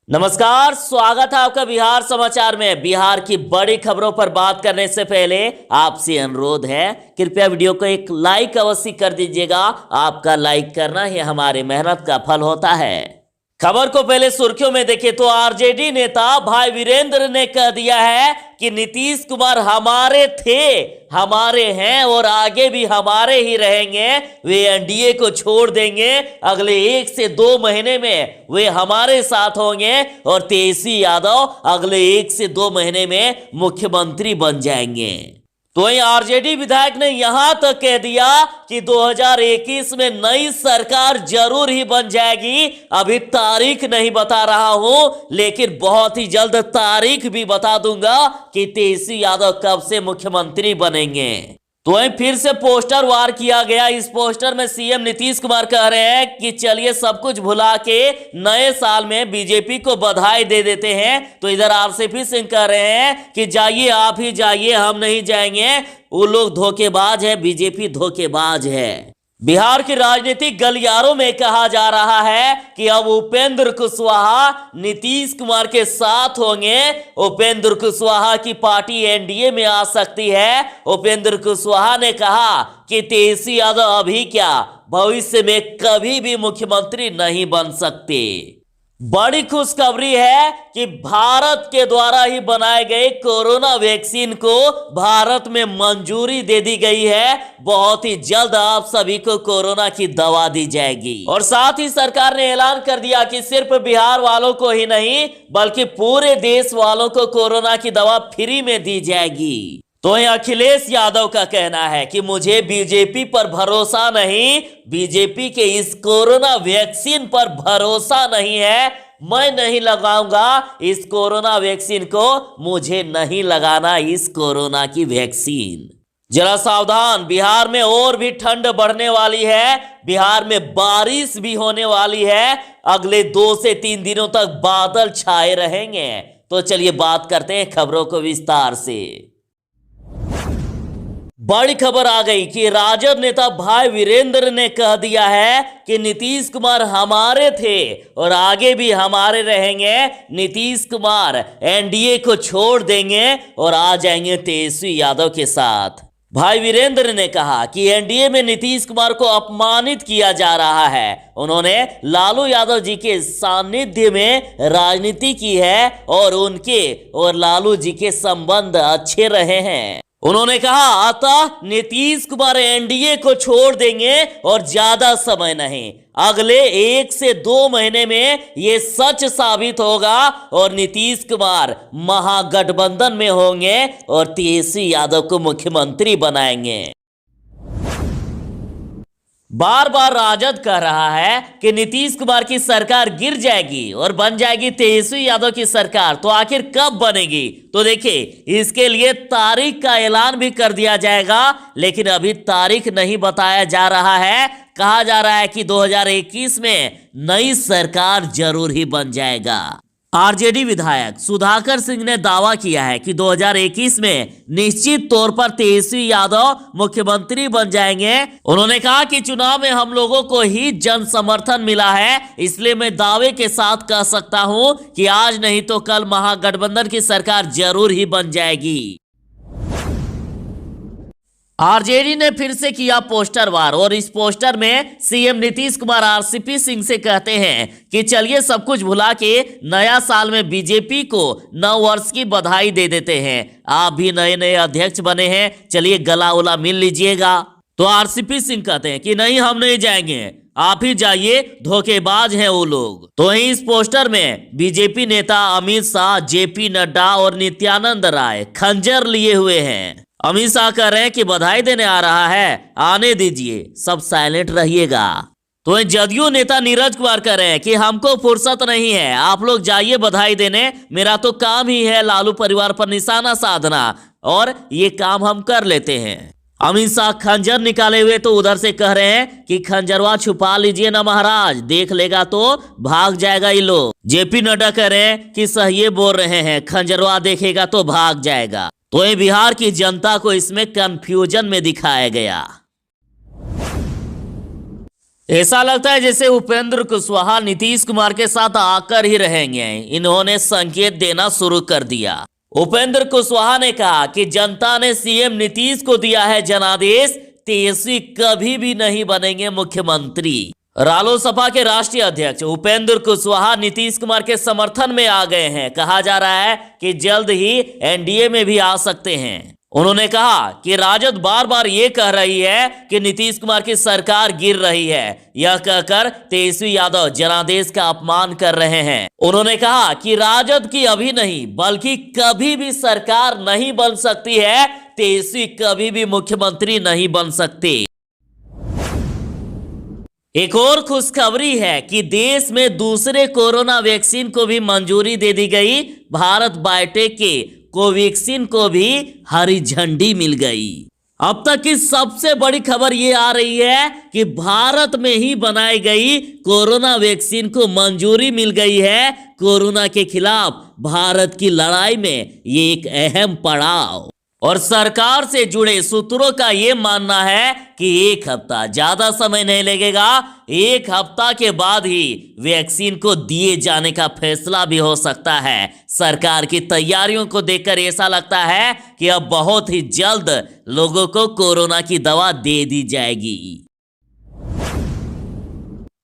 नमस्कार, स्वागत है आपका बिहार समाचार में। बिहार की बड़ी खबरों पर बात करने से पहले आपसे अनुरोध है, कृपया वीडियो को एक लाइक अवश्य कर दीजिएगा। आपका लाइक करना ही हमारी मेहनत का फल होता है। खबर को पहले सुर्खियों में देखें तो आरजेडी नेता भाई वीरेंद्र ने कह दिया है कि नीतीश कुमार हमारे थे, हमारे हैं और आगे भी हमारे ही रहेंगे। वे एनडीए को छोड़ देंगे, अगले 1 से 2 महीने में वे हमारे साथ होंगे और तेजस्वी यादव अगले 1 से 2 महीने में मुख्यमंत्री बन जाएंगे। तो वहीं आरजेडी विधायक ने यहां तक कह दिया कि 2021 में नई सरकार जरूर ही बन जाएगी। अभी तारीख नहीं बता रहा हूं, लेकिन बहुत ही जल्द तारीख भी बता दूंगा कि तेजस्वी यादव कब से मुख्यमंत्री बनेंगे। तो वहीं फिर से पोस्टर वार किया गया। इस पोस्टर में सीएम नीतीश कुमार कह रहे हैं कि चलिए सब कुछ भुला के नए साल में बीजेपी को बधाई दे देते हैं। तो इधर आरसीपी सिंह कह रहे हैं कि जाइए, आप ही जाइए, हम नहीं जाएंगे। वो लोग धोखेबाज है, बीजेपी धोखेबाज है। बिहार के राजनीतिक गलियारों में कहा जा रहा है कि अब उपेंद्र कुशवाहा नीतीश कुमार के साथ होंगे। उपेंद्र कुशवाहा की पार्टी एनडीए में आ सकती है। उपेंद्र कुशवाहा ने कहा कि तेजस्वी यादव अभी क्या, भविष्य में कभी भी मुख्यमंत्री नहीं बन सकते। बड़ी खुशखबरी है कि भारत के द्वारा ही बनाए गए कोरोना वैक्सीन को भारत में मंजूरी दे दी गई है। बहुत ही जल्द आप सभी को कोरोना की दवा दी जाएगी और साथ ही सरकार ने ऐलान कर दिया कि सिर्फ बिहार वालों को ही नहीं बल्कि पूरे देश वालों को कोरोना की दवा फ्री में दी जाएगी। तो यह अखिलेश यादव का कहना है कि मुझे बीजेपी पर भरोसा नहीं, बीजेपी के इस कोरोना वैक्सीन पर भरोसा नहीं है। मैं नहीं लगाऊंगा इस कोरोना वैक्सीन को, मुझे नहीं लगाना इस कोरोना की वैक्सीन। जरा सावधान, बिहार में और भी ठंड बढ़ने वाली है। बिहार में बारिश भी होने वाली है। अगले 2 से 3 दिनों तक बादल छाए रहेंगे। तो चलिए बात करते हैं खबरों को विस्तार से। बड़ी खबर आ गई कि राजद नेता भाई वीरेंद्र ने कह दिया है कि नीतीश कुमार हमारे थे और आगे भी हमारे रहेंगे। नीतीश कुमार एनडीए को छोड़ देंगे और आ जाएंगे तेजस्वी यादव के साथ। भाई वीरेंद्र ने कहा कि एनडीए में नीतीश कुमार को अपमानित किया जा रहा है। उन्होंने लालू यादव जी के सानिध्य में राजनीति की है और उनके और लालू जी के संबंध अच्छे रहे हैं। उन्होंने कहा अतः नीतीश कुमार एनडीए को छोड़ देंगे और ज्यादा समय नहीं, अगले 1 से 2 महीने में यह सच साबित होगा और नीतीश कुमार महागठबंधन में होंगे और तेजस्वी यादव को मुख्यमंत्री बनाएंगे। बार बार राजद कह रहा है कि नीतीश कुमार की सरकार गिर जाएगी और बन जाएगी तेजस्वी यादव की सरकार। तो आखिर कब बनेगी? तो देखिए, इसके लिए तारीख का ऐलान भी कर दिया जाएगा, लेकिन अभी तारीख नहीं बताया जा रहा है। कहा जा रहा है कि 2021 में नई सरकार जरूर ही बन जाएगा। आरजेडी विधायक सुधाकर सिंह ने दावा किया है कि 2021 में निश्चित तौर पर तेजस्वी यादव मुख्यमंत्री बन जाएंगे। उन्होंने कहा कि चुनाव में हम लोगों को ही जन समर्थन मिला है, इसलिए मैं दावे के साथ कह सकता हूं कि आज नहीं तो कल महागठबंधन की सरकार जरूर ही बन जाएगी। आरजेडी ने फिर से किया पोस्टर वार और इस पोस्टर में सीएम नीतीश कुमार आरसीपी सिंह से कहते हैं कि चलिए सब कुछ भुला के नया साल में बीजेपी को नव वर्ष की बधाई दे देते हैं। आप भी नए नए अध्यक्ष बने हैं, चलिए गला उला मिल लीजिएगा। तो आरसीपी सिंह कहते हैं कि नहीं, हम नहीं जाएंगे, आप ही जाइए, धोखेबाज हैं वो लोग। तो वहीं इस पोस्टर में बीजेपी नेता अमित शाह, जेपी नड्डा और नित्यानंद राय खंजर लिए हुए हैं। अमित शाह कह रहे हैं कि बधाई देने आ रहा है, आने दीजिए, सब साइलेंट रहिएगा। तो जदयू नेता नीरज कुमार कह रहे हैं कि हमको फुर्सत नहीं है, आप लोग जाइए बधाई देने, मेरा तो काम ही है लालू परिवार पर निशाना साधना और ये काम हम कर लेते हैं। अमित शाह खंजर निकाले हुए तो उधर से कह रहे हैं कि खंजरवा छुपा लीजिए ना महाराज, देख लेगा तो भाग जाएगा ये लोग। जेपी नड्डा कह रहे हैं कि सही बोल रहे हैं, खंजरवा देखेगा तो भाग जाएगा। तो ये बिहार की जनता को इसमें कंफ्यूजन में दिखाया गया। ऐसा लगता है जैसे उपेंद्र कुशवाहा नीतीश कुमार के साथ आकर ही रहेंगे। इन्होंने संकेत देना शुरू कर दिया। उपेंद्र कुशवाहा ने कहा कि जनता ने सीएम नीतीश को दिया है जनादेश, तेजस्वी कभी भी नहीं बनेंगे मुख्यमंत्री। रालोसपा के राष्ट्रीय अध्यक्ष उपेंद्र कुशवाहा नीतीश कुमार के समर्थन में आ गए हैं। कहा जा रहा है कि जल्द ही एनडीए में भी आ सकते हैं। उन्होंने कहा कि राजद बार बार ये कह रही है कि नीतीश कुमार की सरकार गिर रही है। यह कहकर तेजस्वी यादव जनादेश का अपमान कर रहे हैं। उन्होंने कहा कि राजद की अभी नहीं बल्कि कभी भी सरकार नहीं बन सकती है। तेजस्वी कभी भी मुख्यमंत्री नहीं बन सकते। एक और खुशखबरी है कि देश में दूसरे कोरोना वैक्सीन को भी मंजूरी दे दी गई। भारत बायोटेक के कोवैक्सीन को भी हरी झंडी मिल गई। अब तक की सबसे बड़ी खबर ये आ रही है कि भारत में ही बनाई गई कोरोना वैक्सीन को मंजूरी मिल गई है। कोरोना के खिलाफ भारत की लड़ाई में ये एक अहम पड़ाव। और सरकार से जुड़े सूत्रों का यह मानना है कि एक हफ्ता, ज्यादा समय नहीं लगेगा, एक हफ्ता के बाद ही वैक्सीन को दिए जाने का फैसला भी हो सकता है। सरकार की तैयारियों को देखकर ऐसा लगता है कि अब बहुत ही जल्द लोगों को कोरोना की दवा दे दी जाएगी।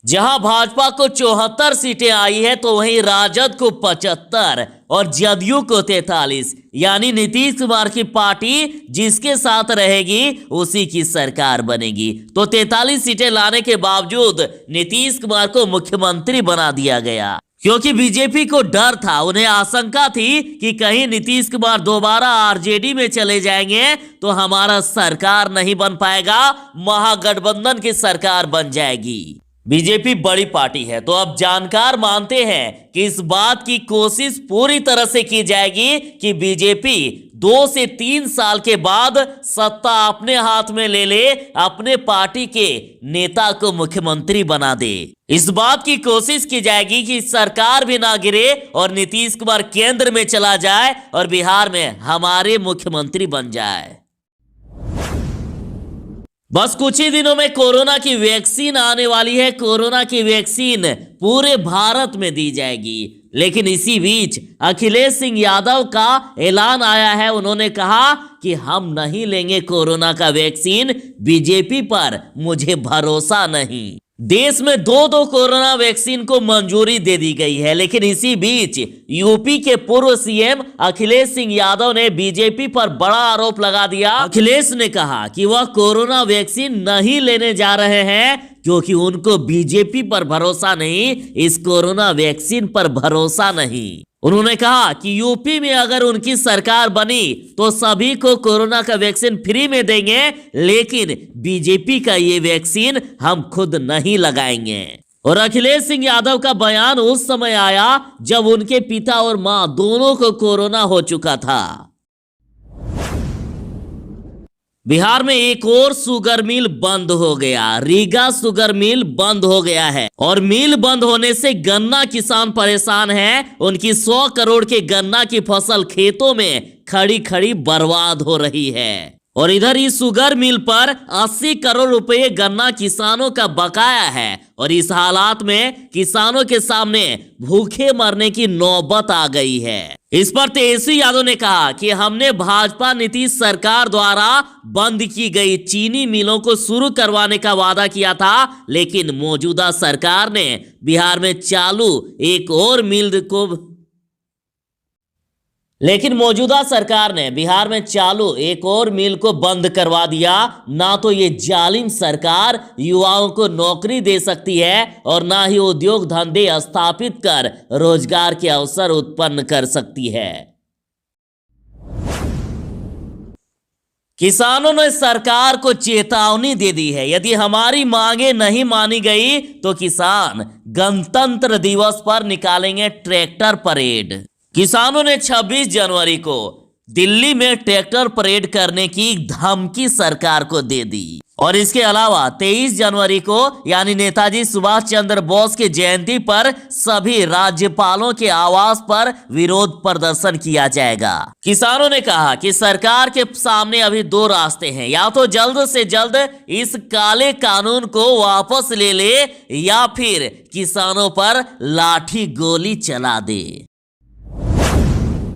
जहां भाजपा को 74 सीटें आई है तो वहीं राजद को 75 और जदयू को 43, यानी नीतीश कुमार की पार्टी जिसके साथ रहेगी उसी की सरकार बनेगी। तो 43 सीटें लाने के बावजूद नीतीश कुमार को मुख्यमंत्री बना दिया गया, क्योंकि बीजेपी को डर था, उन्हें आशंका थी कि कहीं नीतीश कुमार दोबारा आरजेडी में चले जाएंगे तो हमारा सरकार नहीं बन पाएगा, महागठबंधन की सरकार बन जाएगी। बीजेपी बड़ी पार्टी है तो अब जानकार मानते हैं कि इस बात की कोशिश पूरी तरह से की जाएगी कि बीजेपी 2 से 3 साल के बाद सत्ता अपने हाथ में ले ले, अपने पार्टी के नेता को मुख्यमंत्री बना दे। इस बात की कोशिश की जाएगी कि सरकार भी ना गिरे और नीतीश कुमार केंद्र में चला जाए और बिहार में हमारे मुख्यमंत्री बन जाए। बस कुछ ही दिनों में कोरोना की वैक्सीन आने वाली है। कोरोना की वैक्सीन पूरे भारत में दी जाएगी। लेकिन इसी बीच अखिलेश सिंह यादव का ऐलान आया है। उन्होंने कहा कि हम नहीं लेंगे कोरोना का वैक्सीन, बीजेपी पर मुझे भरोसा नहीं। देश में 2 कोरोना वैक्सीन को मंजूरी दे दी गई है। लेकिन इसी बीच यूपी के पूर्व सीएम अखिलेश सिंह यादव ने बीजेपी पर बड़ा आरोप लगा दिया। अखिलेश ने कहा कि वह कोरोना वैक्सीन नहीं लेने जा रहे हैं क्योंकि उनको बीजेपी पर भरोसा नहीं, इस कोरोना वैक्सीन पर भरोसा नहीं। उन्होंने कहा कि यूपी में अगर उनकी सरकार बनी तो सभी को कोरोना का वैक्सीन फ्री में देंगे, लेकिन बीजेपी का ये वैक्सीन हम खुद नहीं लगाएंगे। और अखिलेश सिंह यादव का बयान उस समय आया जब उनके पिता और मां दोनों को कोरोना हो चुका था। बिहार में एक और शुगर मिल बंद हो गया। रीगा शुगर मिल बंद हो गया है और मिल बंद होने से गन्ना किसान परेशान हैं। उनकी 100 करोड़ के गन्ना की फसल खेतों में खड़ी खड़ी बर्बाद हो रही है। और इधर इस शुगर मिल पर 80 करोड़ रुपए गन्ना किसानों का बकाया है। और इस हालात में किसानों के सामने भूखे मरने की नौबत आ गई है। इस पर तेजस्वी यादव ने कहा कि हमने भाजपा नीतीश सरकार द्वारा बंद की गई चीनी मिलों को शुरू करवाने का वादा किया था, लेकिन मौजूदा सरकार ने बिहार में चालू एक और मिल को बंद करवा दिया। ना तो ये जालिम सरकार युवाओं को नौकरी दे सकती है और ना ही उद्योग धंधे स्थापित कर रोजगार के अवसर उत्पन्न कर सकती है। किसानों ने सरकार को चेतावनी दे दी है, यदि हमारी मांगे नहीं मानी गई तो किसान गणतंत्र दिवस पर निकालेंगे ट्रैक्टर परेड। किसानों ने 26 जनवरी को दिल्ली में ट्रैक्टर परेड करने की धमकी सरकार को दे दी। और इसके अलावा 23 जनवरी को यानी नेताजी सुभाष चंद्र बोस की जयंती पर सभी राज्यपालों के आवास पर विरोध प्रदर्शन किया जाएगा। किसानों ने कहा कि सरकार के सामने अभी दो रास्ते हैं, या तो जल्द से जल्द इस काले कानून को वापस ले या फिर किसानों पर लाठी गोली चला दे।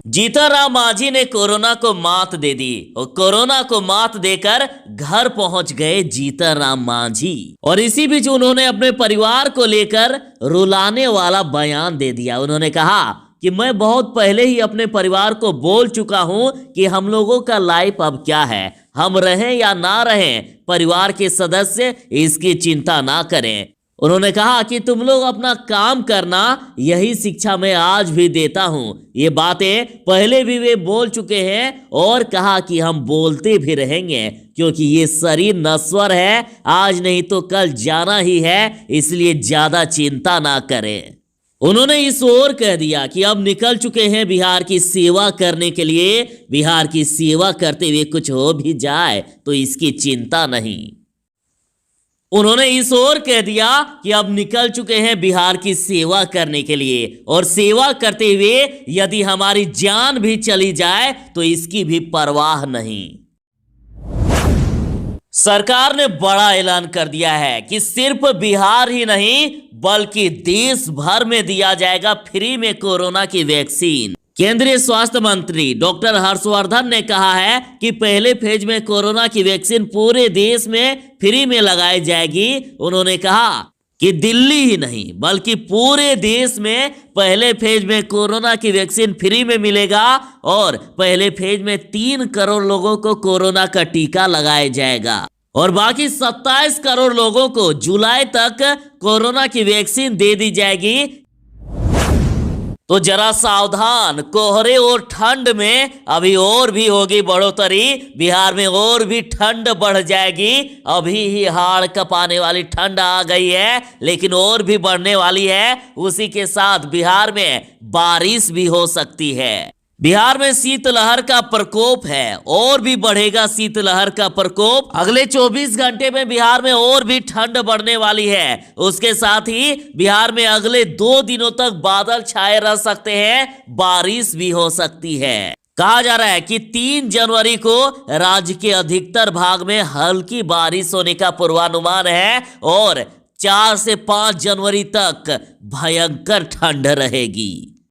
जीतन राम मांझी ने कोरोना को मात दे दी और कोरोना को मात देकर घर पहुंच गए जीतन राम मांझी। और इसी बीच उन्होंने अपने परिवार को लेकर रुलाने वाला बयान दे दिया। उन्होंने कहा कि मैं बहुत पहले ही अपने परिवार को बोल चुका हूं कि हम लोगों का लाइफ अब क्या है, हम रहें या ना रहें, परिवार के सदस्य इसकी चिंता ना करें। उन्होंने कहा कि तुम लोग अपना काम करना, यही शिक्षा मैं आज भी देता हूं। ये बातें पहले भी वे बोल चुके हैं और कहा कि हम बोलते भी रहेंगे क्योंकि ये शरीर नश्वर है, आज नहीं तो कल जाना ही है, इसलिए ज्यादा चिंता ना करें। उन्होंने इस ओर कह दिया कि अब निकल चुके हैं बिहार की सेवा करने के लिए, बिहार की सेवा करते हुए कुछ हो भी जाए तो इसकी चिंता नहीं। उन्होंने इस ओर कह दिया कि अब निकल चुके हैं बिहार की सेवा करने के लिए और सेवा करते हुए यदि हमारी जान भी चली जाए तो इसकी भी परवाह नहीं। सरकार ने बड़ा ऐलान कर दिया है कि सिर्फ बिहार ही नहीं बल्कि देश भर में दिया जाएगा फ्री में कोरोना की वैक्सीन। केंद्रीय स्वास्थ्य मंत्री डॉक्टर हर्षवर्धन ने कहा है कि पहले फेज में कोरोना की वैक्सीन पूरे देश में फ्री में लगाई जाएगी। उन्होंने कहा कि दिल्ली ही नहीं बल्कि पूरे देश में पहले फेज में कोरोना की वैक्सीन फ्री में मिलेगा और पहले फेज में 3 करोड़ लोगों को कोरोना का टीका लगाया जाएगा और बाकी 27 करोड़ लोगों को जुलाई तक कोरोना की वैक्सीन दे दी जाएगी। तो जरा सावधान, कोहरे और ठंड में अभी और भी होगी बढ़ोतरी, बिहार में और भी ठंड बढ़ जाएगी। अभी ही हाड़ कपाने वाली ठंड आ गई है लेकिन और भी बढ़ने वाली है। उसी के साथ बिहार में बारिश भी हो सकती है। बिहार में शीतलहर का प्रकोप है और भी बढ़ेगा शीतलहर का प्रकोप। अगले 24 घंटे में बिहार में और भी ठंड बढ़ने वाली है। उसके साथ ही बिहार में अगले 2 दिनों तक बादल छाए रह सकते हैं, बारिश भी हो सकती है। कहा जा रहा है कि 3 जनवरी को राज्य के अधिकतर भाग में हल्की बारिश होने का पूर्वानुमान है और 4 से 5 जनवरी तक भयंकर ठंड रहेगी।